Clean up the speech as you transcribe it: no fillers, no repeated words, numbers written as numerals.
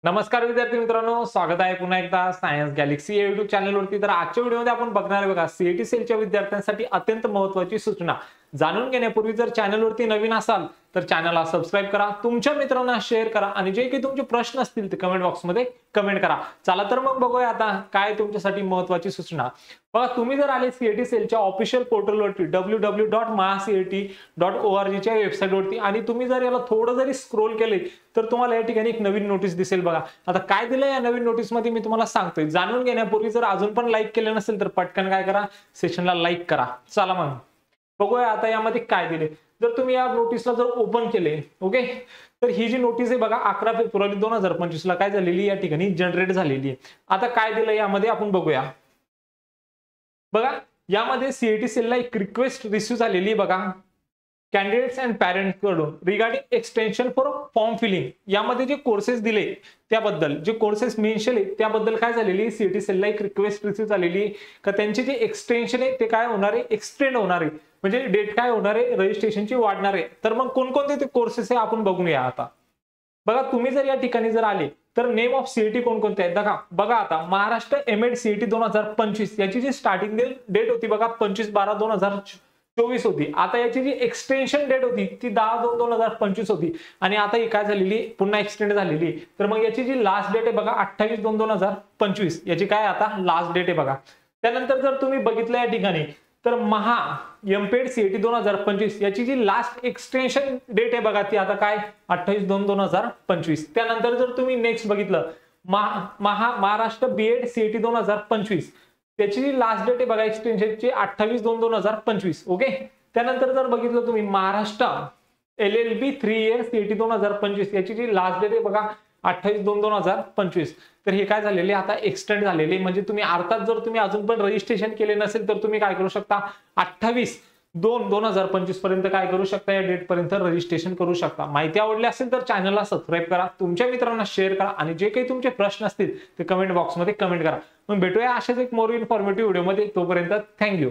नमस्कार विद्यार्थी मित्रांनो, स्वागत आहे पुन्हा एकदा सायन्स गॅलेक्सी या YouTube चॅनलवरती। तर आजच्या व्हिडिओमध्ये आपण बघणार आहे बघा सीईटी सेलच्या विद्यार्थ्यांसाठी अत्यंत महत्त्वाची सूचना। जाणून घेण्यापूर्वी जर चॅनलवरती नवीन असाल तर चॅनलला सबस्क्राइब करा, तुमच्या मित्रांना शेअर करा आणि जे काही तुमचे प्रश्न असतील ते कमेंट बॉक्समध्ये कमेंट करा। चला तर मग बघूया आता काय तुमच्यासाठी महत्त्वाची सूचना। बघा तुम्ही जर आले सीईटी सेलच्या ऑफिशियल पोर्टलवरती www.mahacet.org च्या वेबसाईटवरती आणि तुम्ही जर याला थोडं जरी स्क्रोल केले तर तुम्हाला या ठिकाणी एक नवीन नोटीस दिसेल बघा। आता काय दिलंय या नवीन नोटीसमध्ये मी तुम्हाला सांगतोय। जाणून घेण्यापूर्वी जर अजून पण लाईक केलं नसेल तर पटकन काय करा, सेशनला लाईक करा। चला मग बघूया आता यामध्ये काय दिले। जर तुम्ही या नोटीसला जर ओपन केले ओके, तर ही जी नोटीस आहे बघा 11 फेब्रुवारी 2025 ला काय झालेली या ठिकाणी जनरेट झालेली आहे। आता काय दिलं यामध्ये आपण बघूया। बघा यामध्ये सीईटी सेलला एक रिक्वेस्ट रिसीव झालेली आहे बघा कॅन्डिडेट्स अँड पॅरेंट्स कडून regarding extension for form filling. यामध्ये जे कोर्सेस दिले त्याबद्दल, जे कोर्सेस मेन्शन आहेत त्याबद्दल काय झालेली सीईटी सेलला एक रिक्वेस्ट रिसीव झालेली आहे का त्यांचे जे एक्सटेन्शन आहे ते काय होणार आहे, एक्सटेंड होणार आहे, म्हणजे डेट काय होणार आहे, रजिस्ट्रेशनची वाढणार आहे। तर मग कोणकोणते ते कोर्सेस आहे आपण बघूया आता। बघा तुम्ही जर या ठिकाणी जर आले तर नेम ऑफ सीईटी कोणकोणते आहेत बघा आता महाराष्ट्र एमएड सीईटी 2025 याची जी स्टार्टिंग डेट होती बघा 25/12/2024 होती। आता याची जी एक्सटेन्शन डेट होती ती 10/2/2025 होती आणि आता ही काय झालेली पुन्हा एक्सटेंड झालेली। तर मग याची जी लास्ट डेट आहे बघा 28/2/2025 याची काय आता लास्ट डेट आहे बघा। त्यानंतर जर तुम्ही बघितलं या ठिकाणी तर महा एमपेड सीईटी 2025 याची जी लास्ट एक्सटेन्शन डेट आहे बघा ती आता काय 28/2/2025। त्यानंतर जर तुम्ही नेक्स्ट बघितलं महाराष्ट्र बीएड सीईटी 2025 त्याची जी लास्ट डेट आहे बघा एक्सटेन्शनची 28/2/2025 ओके। त्यानंतर जर बघितलं तुम्ही महाराष्ट्र एलएलबी 3 इयर सीईटी 2025 याची जी लास्ट डेट आहे बघा 28/2/2025। तर हे काय झालेले आता एक्सटेंड झालेले, म्हणजे तुम्ही अर्थात जर तुम्ही अजून पण रजिस्ट्रेशन केले नसेल तर तुम्ही काय करू शकता 28/2/2025 पर्यंत काय करू शकता, या डेट पर्यंत रजिस्ट्रेशन करू शकता। माहिती आवडली असेल तर चॅनलला सबस्क्राइब करा, तुमच्या मित्रांना शेअर करा आणि जे काही तुमचे प्रश्न असतील ते कमेंट बॉक्समध्ये कमेंट करा। मग भेटूया अशाच एक मोर इन्फॉर्मेटिव्ह व्हिडिओमध्ये, तोपर्यंत थँक्यू।